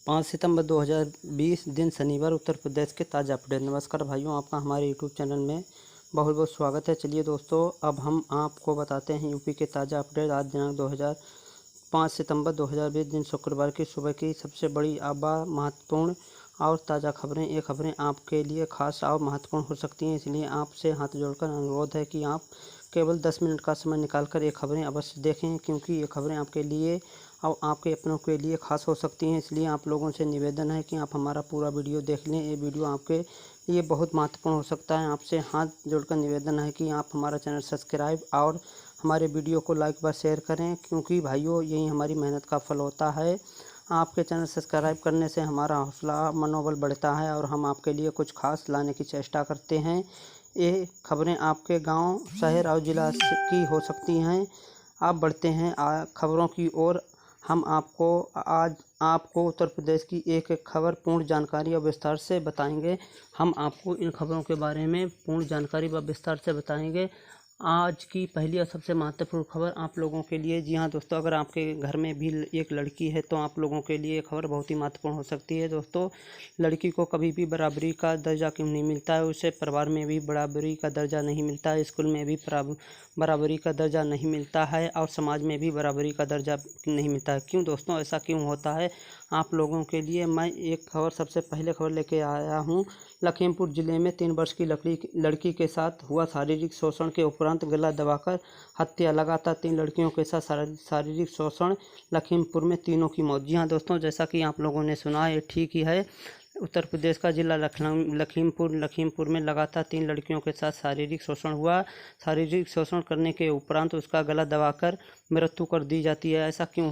5 सितंबर 2020 दिन शनिवार उत्तर प्रदेश के ताज़ा अपडेट। नमस्कार भाइयों, आपका हमारे यूट्यूब चैनल में बहुत बहुत स्वागत है। चलिए दोस्तों, अब हम आपको बताते हैं यूपी के ताज़ा अपडेट। आज दिनांक 5 सितंबर 2020 दिन शुक्रवार की सुबह की सबसे बड़ी महत्वपूर्ण और ताज़ा खबरें। ये खबरें आपके लिए खास और महत्वपूर्ण हो सकती हैं, इसलिए आपसे हाथ जोड़कर अनुरोध है कि आप केवल 10 मिनट का समय निकालकर ये खबरें अवश्य देखें, क्योंकि ये खबरें आपके लिए और आपके अपनों के लिए खास हो सकती हैं। इसलिए आप लोगों से निवेदन है कि आप हमारा पूरा वीडियो देख लें। ये वीडियो आपके लिए बहुत महत्वपूर्ण हो सकता है। आपसे हाथ जोड़कर निवेदन है कि आप हमारा चैनल सब्सक्राइब और हमारे वीडियो को लाइक व शेयर करें, क्योंकि भाइयों यही हमारी मेहनत का फल होता है। आपके चैनल सब्सक्राइब करने से हमारा हौसला मनोबल बढ़ता है और हम आपके लिए कुछ खास लाने की चेष्टा करते हैं। ये खबरें आपके गांव, शहर और ज़िला की हो सकती हैं। आप बढ़ते हैं खबरों की ओर। हम आपको उत्तर प्रदेश की एक एक खबर पूर्ण जानकारी और विस्तार से बताएंगे। हम आपको इन खबरों के बारे में पूर्ण जानकारी व विस्तार से बताएंगे। आज की पहली और सबसे महत्वपूर्ण खबर आप लोगों के लिए। जी हाँ दोस्तों, अगर आपके घर में भी एक लड़की है तो आप लोगों के लिए खबर बहुत ही महत्वपूर्ण हो सकती है। दोस्तों, लड़की को कभी भी बराबरी का दर्जा क्यों नहीं मिलता है? उसे परिवार में भी बराबरी का दर्जा नहीं मिलता है, स्कूल में भी बराबरी का दर्जा नहीं मिलता है और समाज में भी बराबरी का दर्जा नहीं मिलता है। क्यों दोस्तों, ऐसा क्यों होता है? आप लोगों के लिए मैं एक खबर, सबसे पहले खबर लेके आया हूँ। लखीमपुर जिले में 3 वर्ष की लड़की के साथ हुआ शारीरिक शोषण के उपरांत गला दबाकर हत्या। लगातार 3 लड़कियों के साथ शारीरिक शोषण, लखीमपुर में तीनों की मौत। जी हाँ दोस्तों, जैसा कि आप लोगों ने सुना है, ठीक ही है। उत्तर प्रदेश का जिला लखीमपुर में लगातार 3 लड़कियों के साथ शारीरिक शोषण हुआ। शारीरिक शोषण करने के उपरांत उसका गला दबाकर मृत्यु कर दी जाती है। ऐसा क्यों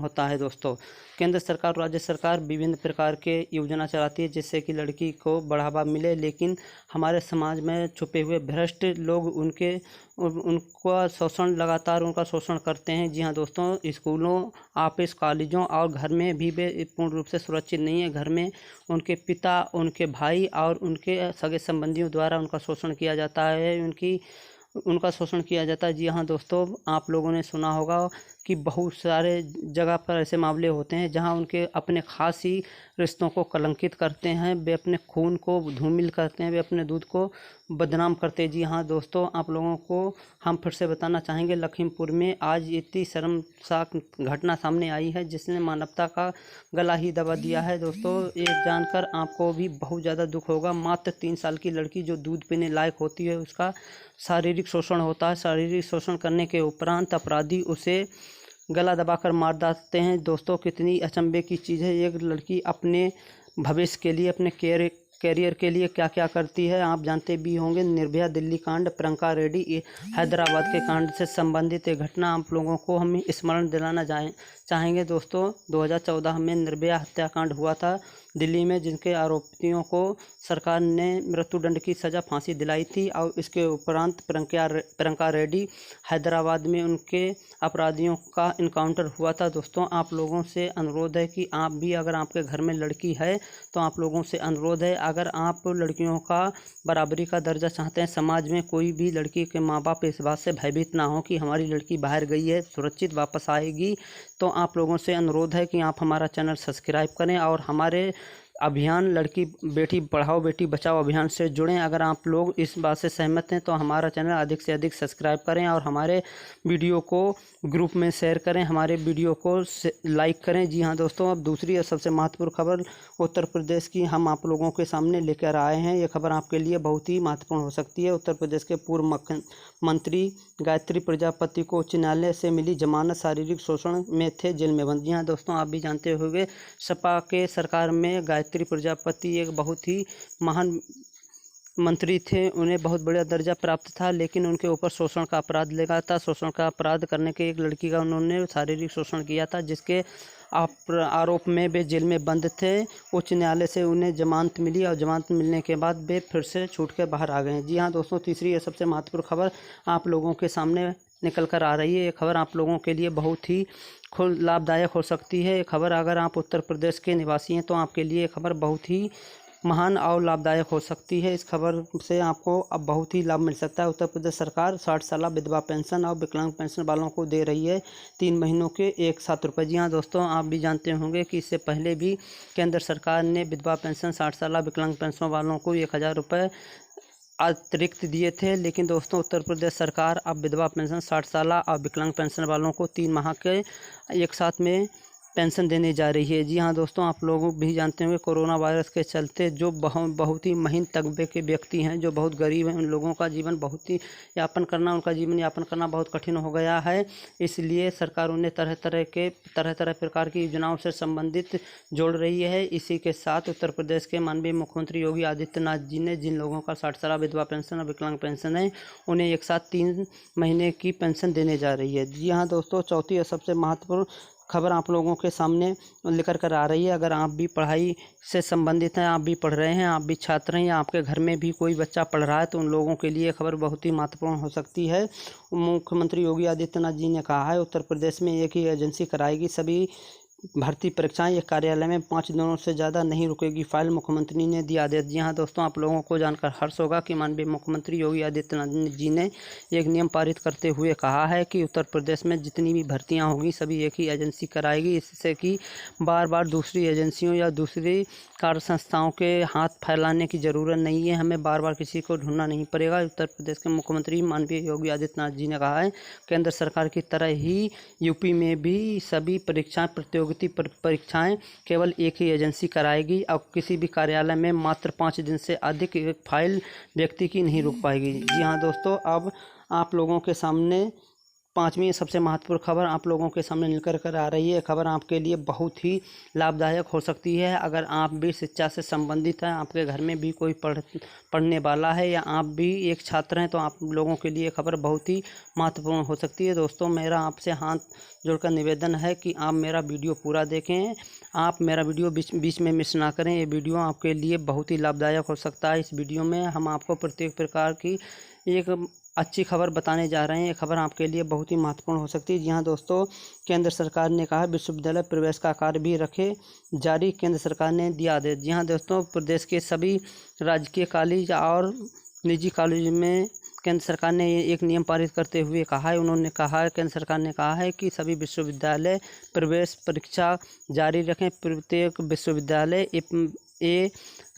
होता है दोस्तों? केंद्र सरकार और राज्य सरकार विभिन्न प्रकार के योजना चलाती है जिससे कि लड़की को बढ़ावा मिले, लेकिन हमारे समाज में छुपे हुए भ्रष्ट लोग उनका शोषण करते हैं। जी हाँ दोस्तों, स्कूलों, ऑफिस, कॉलेजों और घर में भी वे पूर्ण रूप से सुरक्षित नहीं है। घर में उनके पिता, उनके भाई और उनके सगे संबंधियों द्वारा उनका शोषण किया जाता है। उनका शोषण किया जाता है। जी हाँ दोस्तों, आप लोगों ने सुना होगा कि बहुत सारे जगह पर ऐसे मामले होते हैं जहां उनके अपने खास ही रिश्तों को कलंकित करते हैं, वे अपने खून को धूमिल करते हैं, वे अपने दूध को बदनाम करते हैं। जी हाँ दोस्तों, आप लोगों को हम फिर से बताना चाहेंगे, लखीमपुर में आज इतनी शर्मसार घटना सामने आई है जिसने मानवता का गला ही दबा दिया है। दोस्तों, ये जानकर आपको भी बहुत ज़्यादा दुख होगा। मात्र 3 साल की लड़की जो दूध पीने लायक होती है, उसका शारीरिक शोषण होता है। शारीरिक शोषण करने के उपरांत अपराधी उसे गला दबाकर मार डालते हैं। दोस्तों, कितनी अचंभे की चीज़ है। एक लड़की अपने भविष्य के लिए, अपने कैरियर के लिए क्या क्या करती है आप जानते भी होंगे। निर्भया दिल्ली कांड, प्रियंका रेड्डी हैदराबाद के कांड से संबंधित एक घटना आप लोगों को हम स्मरण दिलाना चाहेंगे। दोस्तों, 2014 में निर्भया हत्याकांड हुआ था दिल्ली में, जिनके आरोपियों को सरकार ने मृत्युदंड की सज़ा फांसी दिलाई थी और इसके उपरांत प्रियंका रेड्डी हैदराबाद में उनके अपराधियों का इनकाउंटर हुआ था। दोस्तों, आप लोगों से अनुरोध है कि आप भी, अगर आपके घर में लड़की है तो आप लोगों से अनुरोध है, अगर आप लड़कियों का बराबरी का दर्जा चाहते हैं, समाज में कोई भी लड़की के माँ बाप इस बात से भयभीत ना हो कि हमारी लड़की बाहर गई है, सुरक्षित वापस आएगी, तो आप लोगों से अनुरोध है कि आप हमारा चैनल सब्सक्राइब करें और हमारे अभियान लड़की बेटी पढ़ाओ बेटी बचाओ अभियान से जुड़ें। अगर आप लोग इस बात से सहमत हैं तो हमारा चैनल अधिक से अधिक सब्सक्राइब करें और हमारे वीडियो को ग्रुप में शेयर करें, हमारे वीडियो को लाइक करें। जी हाँ दोस्तों, अब दूसरी और सबसे महत्वपूर्ण खबर उत्तर प्रदेश की हम आप लोगों के सामने लेकर आए हैं। ये खबर आपके लिए बहुत ही महत्वपूर्ण हो सकती है। उत्तर प्रदेश के पूर्व मुख्यमंत्री गायत्री प्रजापति को उच्च न्यायालय से मिली जमानत। शारीरिक शोषण में थे, जेल में बंद। जी हाँ दोस्तों, आप भी जानते होंगे, सपा के सरकार में गायत्री प्रजापति एक बहुत ही महान मंत्री थे, उन्हें बहुत बड़ा दर्जा प्राप्त था, लेकिन उनके ऊपर शोषण का अपराध लगा था। शोषण का अपराध करने के एक लड़की का उन्होंने शारीरिक शोषण किया था, जिसके आरोप में वे जेल में बंद थे। उच्च न्यायालय से उन्हें जमानत मिली और जमानत मिलने के बाद वे फिर से छूट के बाहर आ गए। जी हाँ दोस्तों, तीसरी और सबसे महत्वपूर्ण खबर आप लोगों के सामने निकल कर आ रही है। ये खबर आप लोगों के लिए बहुत ही लाभदायक हो सकती है। ये खबर, अगर आप उत्तर प्रदेश के निवासी हैं तो आपके लिए ये खबर बहुत ही महान और लाभदायक हो सकती है। इस खबर से आपको अब बहुत ही लाभ मिल सकता है। उत्तर प्रदेश सरकार 60 साल विधवा पेंशन और विकलांग पेंशन वालों को दे रही है 3 महीनों के एक साथ रुपये। जी हाँ दोस्तों, आप भी जानते होंगे कि इससे पहले भी केंद्र सरकार ने विधवा पेंशन 60 साल विकलांग पेंशन वालों को 1000 रुपये अतिरिक्त दिए थे। लेकिन दोस्तों, उत्तर प्रदेश सरकार अब विधवा पेंशन 60 साल और विकलांग पेंशन वालों को 3 माह के एक साथ में पेंशन देने जा रही है। जी हाँ दोस्तों, आप लोग भी जानते होंगे कोरोना वायरस के चलते जो बहुत ही महीन तबके के व्यक्ति हैं, जो बहुत गरीब हैं, उन लोगों का जीवन बहुत ही उनका जीवन यापन करना बहुत कठिन हो गया है। इसलिए सरकार उन्हें तरह तरह प्रकार की योजनाओं से संबंधित जोड़ रही है। इसी के साथ उत्तर प्रदेश के माननीय मुख्यमंत्री योगी आदित्यनाथ जी ने जिन लोगों का 60 साल विधवा पेंशन और विकलांग पेंशन है, उन्हें एक साथ 3 महीने की पेंशन देने जा रही है। जी हाँ दोस्तों, चौथी और सबसे महत्वपूर्ण खबर आप लोगों के सामने लेकर कर आ रही है। अगर आप भी पढ़ाई से संबंधित हैं, आप भी पढ़ रहे हैं, आप भी छात्र हैं, या आपके घर में भी कोई बच्चा पढ़ रहा है, तो उन लोगों के लिए खबर बहुत ही महत्वपूर्ण हो सकती है। मुख्यमंत्री योगी आदित्यनाथ जी ने कहा है उत्तर प्रदेश में एक ही एजेंसी कराएगी सभी भर्ती परीक्षाएं। एक कार्यालय में 5 दिनों से ज़्यादा नहीं रुकेगी फाइल, मुख्यमंत्री ने दिया आदेश। जी हाँ दोस्तों, आप लोगों को जानकर हर्ष होगा कि माननीय मुख्यमंत्री योगी आदित्यनाथ जी ने एक नियम पारित करते हुए कहा है कि उत्तर प्रदेश में जितनी भी भर्तियां होंगी सभी एक ही एजेंसी कराएगी। इससे कि बार बार दूसरी एजेंसियों या दूसरी कार्य संस्थाओं के हाथ फैलाने की ज़रूरत नहीं है। हमें बार बार किसी को ढूंढना नहीं पड़ेगा। उत्तर प्रदेश के मुख्यमंत्री माननीय योगी आदित्यनाथ जी ने कहा है केंद्र सरकार की तरह ही यूपी में भी सभी परीक्षाएं केवल एक ही एजेंसी कराएगी और किसी भी कार्यालय में मात्र 5 दिन से अधिक एक फाइल व्यक्ति की नहीं रुक पाएगी। जी हाँ दोस्तों, अब आप लोगों के सामने 5वीं सबसे महत्वपूर्ण खबर आप लोगों के सामने निकल कर आ रही है। खबर आपके लिए बहुत ही लाभदायक हो सकती है। अगर आप भी शिक्षा से संबंधित हैं, आपके घर में भी कोई पढ़ने वाला है, या आप भी एक छात्र हैं, तो आप लोगों के लिए खबर बहुत ही महत्वपूर्ण हो सकती है। दोस्तों, मेरा आपसे हाथ जोड़कर निवेदन है कि आप मेरा वीडियो पूरा देखें। आप मेरा वीडियो बीच में मिस ना करें। ये वीडियो आपके लिए बहुत ही लाभदायक हो सकता है। इस वीडियो में हम आपको प्रत्येक प्रकार की एक अच्छी खबर बताने जा रहे हैं। ये खबर आपके लिए बहुत ही महत्वपूर्ण हो सकती है। जी हाँ दोस्तों, केंद्र सरकार ने कहा विश्वविद्यालय प्रवेश का कार्य भी रखे जारी, केंद्र सरकार ने दिया आदेश। जी हाँ दोस्तों, प्रदेश के सभी राजकीय कॉलेज और निजी कॉलेज में केंद्र सरकार ने एक नियम पारित करते हुए कहा है, केंद्र सरकार ने कहा है कि सभी विश्वविद्यालय प्रवेश परीक्षा जारी रखें। प्रत्येक विश्वविद्यालय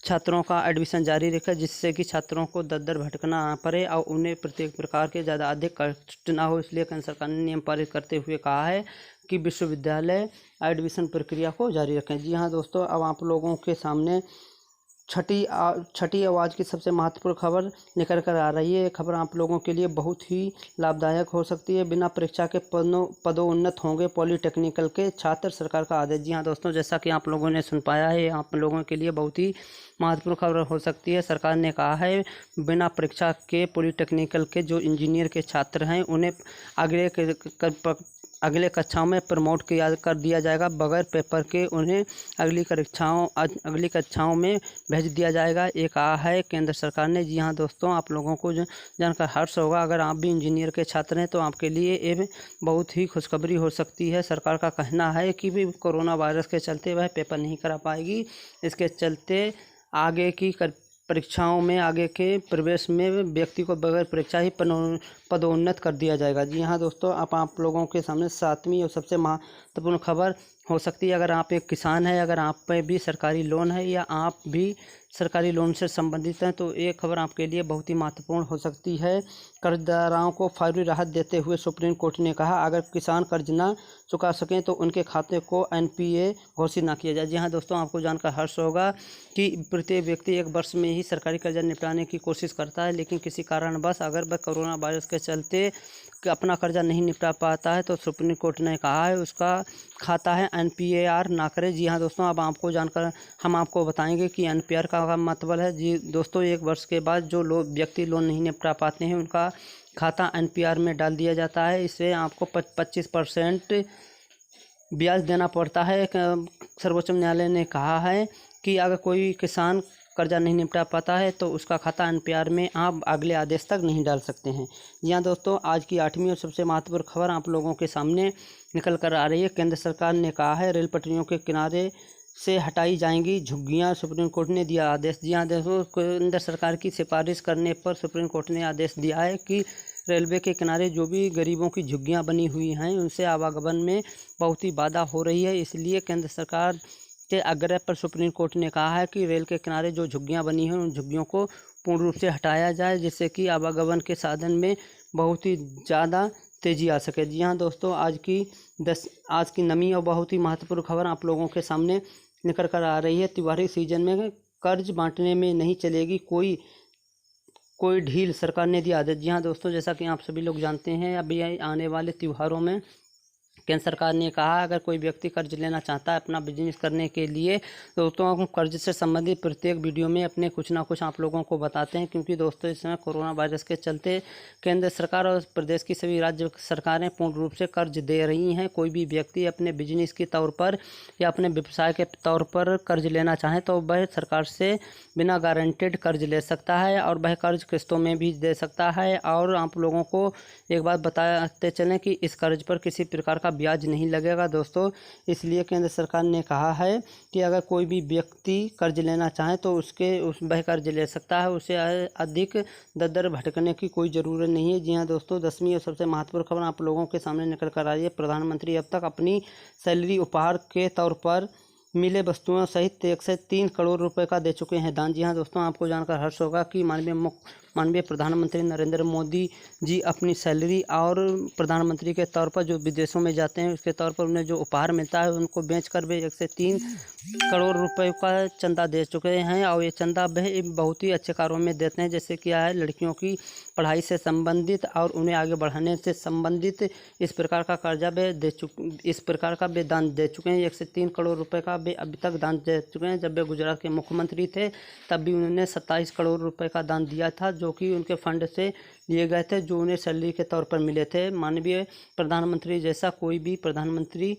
छात्रों का एडमिशन जारी रखें, जिससे कि छात्रों को दर दर भटकना ना पड़े और उन्हें प्रत्येक प्रकार के ज़्यादा अधिक कष्ट ना हो। इसलिए केंद्र सरकार ने नियम पारित करते हुए कहा है कि विश्वविद्यालय एडमिशन प्रक्रिया को जारी रखें। जी हाँ दोस्तों, अब आप लोगों के सामने छठी आवाज़ की सबसे महत्वपूर्ण खबर निकल कर आ रही है। ये खबर आप लोगों के लिए बहुत ही लाभदायक हो सकती है। बिना परीक्षा के पदोन्नत होंगे पॉलिटेक्निकल के छात्र, सरकार का आदेश। जी हाँ दोस्तों, जैसा कि आप लोगों ने सुन पाया है, आप लोगों के लिए बहुत ही महत्वपूर्ण खबर हो सकती है। सरकार ने कहा है बिना परीक्षा के पॉलिटेक्निकल के जो इंजीनियर के छात्र हैं, उन्हें अगले कक्षाओं में प्रमोट कर दिया जाएगा। बगैर पेपर के उन्हें अगली कक्षाओं में भेज दिया जाएगा। ये कहा है केंद्र सरकार ने। जी हाँ दोस्तों, आप लोगों को जानकर हर्ष होगा। अगर आप भी इंजीनियर के छात्र हैं, तो आपके लिए ये बहुत ही खुशखबरी हो सकती है। सरकार का कहना है कि भी कोरोना वायरस के चलते वह पेपर नहीं करा पाएगी। इसके चलते आगे की परीक्षाओं में, आगे के प्रवेश में व्यक्ति को बगैर परीक्षा ही पदोन्नत कर दिया जाएगा। जी हाँ दोस्तों, अब आप लोगों के सामने 7वीं और सबसे महत्वपूर्ण खबर हो सकती है। अगर आप एक किसान हैं, अगर आप पे भी सरकारी लोन है, या आप भी सरकारी लोन से संबंधित हैं, तो ये खबर आपके लिए बहुत ही महत्वपूर्ण हो सकती है। कर्जदारों को फौरी राहत देते हुए सुप्रीम कोर्ट ने कहा अगर किसान कर्ज न चुका सकें तो उनके खाते को NPA घोषित ना किया जाए। जी हाँ दोस्तों, आपको जानकर हर्ष होगा कि प्रत्येक व्यक्ति 1 वर्ष में ही सरकारी कर्जा निपटाने की कोशिश करता है, लेकिन किसी कारणवश अगर वह कोरोना वायरस के चलते अपना कर्जा नहीं निपटा पाता है, तो सुप्रीम कोर्ट ने कहा है उसका खाता है NPAR ना करे। जी हाँ दोस्तों, अब आपको जानकर हम आपको बताएंगे कि NPAR का मतलब है। जी दोस्तों, 1 वर्ष के बाद जो व्यक्ति लोन नहीं निपटा पाते हैं, उनका खाता NPAR में डाल दिया जाता है। इससे आपको 25% ब्याज देना पड़ता है। सर्वोच्च न्यायालय ने कहा है कि अगर कोई किसान कर्जा नहीं निपटा पाता है, तो उसका खाता NPAR में आप अगले आदेश तक नहीं डाल सकते हैं। जी हाँ दोस्तों, आज की 8वीं और सबसे महत्वपूर्ण खबर आप लोगों के सामने निकल कर आ रही है। केंद्र सरकार ने कहा है रेल पटरियों के किनारे से हटाई जाएंगी झुग्गियां, सुप्रीम कोर्ट ने दिया आदेश। जी हाँ दोस्तों, केंद्र सरकार की सिफारिश करने पर सुप्रीम कोर्ट ने आदेश दिया है कि रेलवे के किनारे जो भी गरीबों की झुग्गियां बनी हुई हैं उनसे आवागमन में बहुत ही बाधा हो रही है। इसलिए केंद्र सरकार के आग्रह पर सुप्रीम कोर्ट ने कहा है कि रेल के किनारे जो झुग्गियां बनी हैं उन झुग्गियों को पूर्ण रूप से हटाया जाए, जिससे कि आवागमन के साधन में बहुत ही ज़्यादा तेज़ी आ सके। जी हाँ दोस्तों, आज की नमी और बहुत ही महत्वपूर्ण खबर आप लोगों के सामने निकल कर आ रही है। त्योहारी सीजन में कर्ज बांटने में नहीं चलेगी कोई ढील, सरकार ने दिया आदेश। जी हाँ दोस्तों, जैसा कि आप सभी लोग जानते हैं, अभी आने वाले त्योहारों में केंद्र सरकार ने कहा अगर कोई व्यक्ति कर्ज लेना चाहता है अपना बिजनेस करने के लिए, दोस्तों हम कर्ज से संबंधित प्रत्येक वीडियो में अपने कुछ ना कुछ आप लोगों को बताते हैं, क्योंकि दोस्तों इस समय कोरोना वायरस के चलते केंद्र सरकार और प्रदेश की सभी राज्य सरकारें पूर्ण रूप से कर्ज दे रही हैं। कोई भी व्यक्ति अपने बिजनेस के तौर पर या अपने व्यवसाय के तौर पर कर्ज लेना चाहे तो वह सरकार से बिना गारंटेड कर्ज ले सकता है और वह कर्ज किस्तों में भी दे सकता है। और आप लोगों को एक बात बताते चलें कि इस कर्ज पर किसी प्रकार का ब्याज नहीं लगेगा दोस्तों। इसलिए केंद्र सरकार ने कहा है कि अगर कोई भी व्यक्ति कर्ज लेना चाहे तो वह कर्ज ले सकता है, उसे अधिक दर भटकने की कोई ज़रूरत नहीं है। जी हाँ दोस्तों, 10वीं और सबसे महत्वपूर्ण खबर आप लोगों के सामने निकल कर आ रही है। प्रधानमंत्री अब तक अपनी सैलरी उपहार के तौर पर मिले वस्तुओं सहित 103 करोड़ रुपए का दे चुके हैं दान। जी हाँ दोस्तों, आपको जानकर हर्ष होगा कि माननीय प्रधानमंत्री नरेंद्र मोदी जी अपनी सैलरी और प्रधानमंत्री के तौर पर जो विदेशों में जाते हैं उसके तौर पर उन्हें जो उपहार मिलता है उनको बेचकर वे 103 करोड़ रुपए का चंदा दे चुके हैं। और ये चंदा वह बहुत ही अच्छे कार्यों में देते हैं, जैसे क्या है लड़कियों की पढ़ाई से संबंधित और उन्हें आगे बढ़ाने से संबंधित इस प्रकार का कर्जा इस प्रकार का वे दान दे चुके हैं। 103 करोड़ रुपए का वे अभी तक दान दे चुके हैं। जब वे गुजरात के मुख्यमंत्री थे तब भी उन्होंने 27 करोड़ रुपए का दान दिया था, जो कि उनके फंड से लिए गए थे, जो उन्हें सैलरी के तौर पर मिले थे। माननीय प्रधानमंत्री जैसा कोई भी प्रधानमंत्री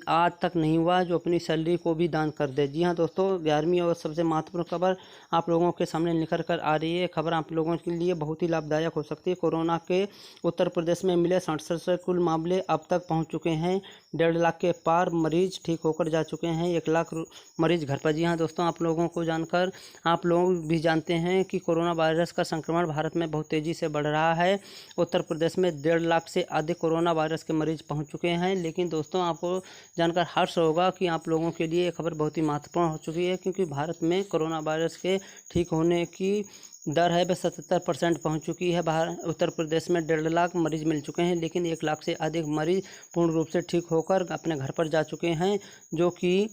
आज तक नहीं हुआ जो अपनी सैलरी को भी दान कर दे। जी हाँ दोस्तों, 11वीं और सबसे महत्वपूर्ण खबर आप लोगों के सामने निकल कर आ रही है। खबर आप लोगों के लिए बहुत ही लाभदायक हो सकती है। कोरोना के उत्तर प्रदेश में मिले 67 कुल मामले अब तक पहुँच चुके हैं 1.5 लाख के पार। मरीज ठीक होकर जा चुके हैं, 1 लाख मरीज घर पर। जी हाँ दोस्तों, आप लोगों को जानकर आप लोग भी जानते हैं कि कोरोना वायरस का संक्रमण भारत में बहुत तेज़ी से बढ़ रहा है। उत्तर प्रदेश में 1.5 लाख से अधिक कोरोना वायरस के मरीज पहुंच चुके हैं। लेकिन दोस्तों, आपको जानकर हर्ष होगा कि आप लोगों के लिए ये खबर बहुत ही महत्वपूर्ण हो चुकी है, क्योंकि भारत में कोरोना वायरस के ठीक होने की दर है वह 77% पहुँच चुकी है। उत्तर प्रदेश में 1.5 लाख मरीज मिल चुके हैं, लेकिन 1 लाख से अधिक मरीज पूर्ण रूप से ठीक होकर अपने घर पर जा चुके हैं, जो कि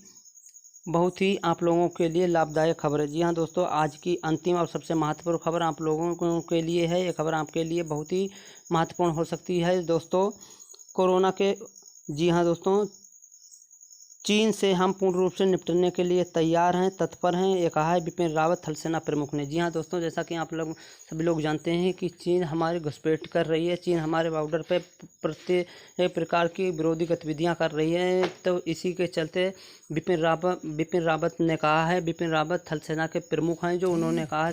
बहुत ही आप लोगों के लिए लाभदायक खबर है। जी हाँ दोस्तों, आज की अंतिम और सबसे महत्वपूर्ण खबर आप लोगों के लिए है। ये खबर आपके लिए बहुत ही महत्वपूर्ण हो सकती है दोस्तों। कोरोना के जी हाँ दोस्तों, चीन से हम पूर्ण रूप से निपटने के लिए तैयार हैं, तत्पर हैं, ये कहा है बिपिन रावत थल सेना प्रमुख ने। जी हाँ दोस्तों, जैसा कि आप लोग सभी लोग जानते हैं कि चीन हमारी घुसपैठ कर रही है, चीन हमारे बॉर्डर पे प्रत्येक प्रकार की विरोधी गतिविधियां कर रही है। तो इसी के चलते बिपिन रावत ने कहा है, बिपिन रावत थल सेना के प्रमुख हैं, जो उन्होंने कहा है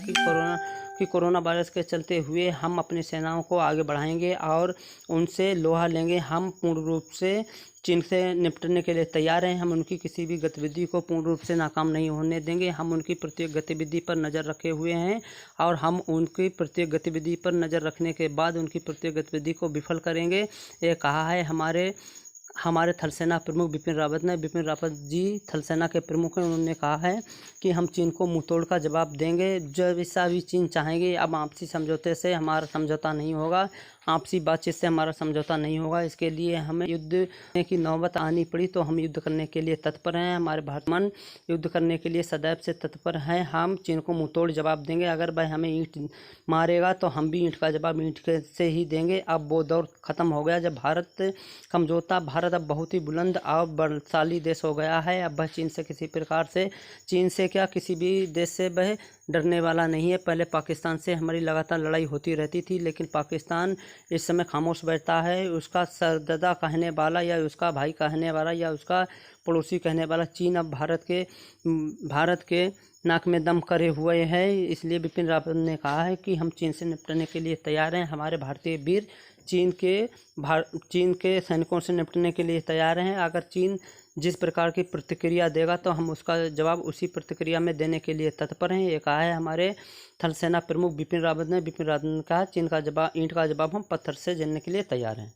कि कोरोना वायरस के चलते हुए हम अपनी सेनाओं को आगे बढ़ाएंगे और उनसे लोहा लेंगे। हम पूर्ण रूप से चीन से निपटने के लिए तैयार हैं। हम उनकी किसी भी गतिविधि को पूर्ण रूप से नाकाम नहीं होने देंगे। हम उनकी प्रत्येक गतिविधि पर नज़र रखे हुए हैं और हम उनकी प्रत्येक गतिविधि पर नज़र रखने के बाद उनकी प्रत्येक गतिविधि को विफल करेंगे, ये कहा है हमारे थल सेना प्रमुख बिपिन रावत ने। बिपिन रावत जी थल सेना के प्रमुख हैं, उन्होंने कहा है कि हम चीन को मुंहतोड़ का जवाब देंगे। जब ऐसा भी चीन चाहेंगे, अब आपसी समझौते से हमारा समझौता नहीं होगा, आपसी बातचीत से हमारा समझौता नहीं होगा। इसके लिए हमें युद्ध की नौबत आनी पड़ी तो हम युद्ध करने के लिए तत्पर हैं। हमारे भारत मन युद्ध करने के लिए सदैव से तत्पर हैं। हम चीन को मुंहतोड़ जवाब देंगे। अगर वह हमें ईंट मारेगा तो हम भी ईंट का जवाब ईंट से ही देंगे। अब वो दौर ख़त्म हो गया जब भारत कमजोता। भारत अब बहुत ही बुलंद और बलशाली देश हो गया है। अब वह चीन से किसी भी देश से वह डरने वाला नहीं है। पहले पाकिस्तान से हमारी लगातार लड़ाई होती रहती थी, लेकिन पाकिस्तान इस समय खामोश बैठता है। उसका सरदादा कहने वाला या उसका भाई कहने वाला या उसका पड़ोसी कहने वाला चीन अब भारत के नाक में दम करे हुए है। इसलिए बिपिन रावत ने कहा है कि हम चीन से निपटने के लिए तैयार हैं। हमारे भारतीय वीर चीन के सैनिकों से निपटने के लिए तैयार हैं। अगर चीन जिस प्रकार की प्रतिक्रिया देगा तो हम उसका जवाब उसी प्रतिक्रिया में देने के लिए तत्पर हैं। ये कहा है हमारे थल सेना प्रमुख बिपिन रावत ने। बिपिन रावत ने कहा चीन का जवाब, ईंट का जवाब हम पत्थर से देने के लिए तैयार हैं।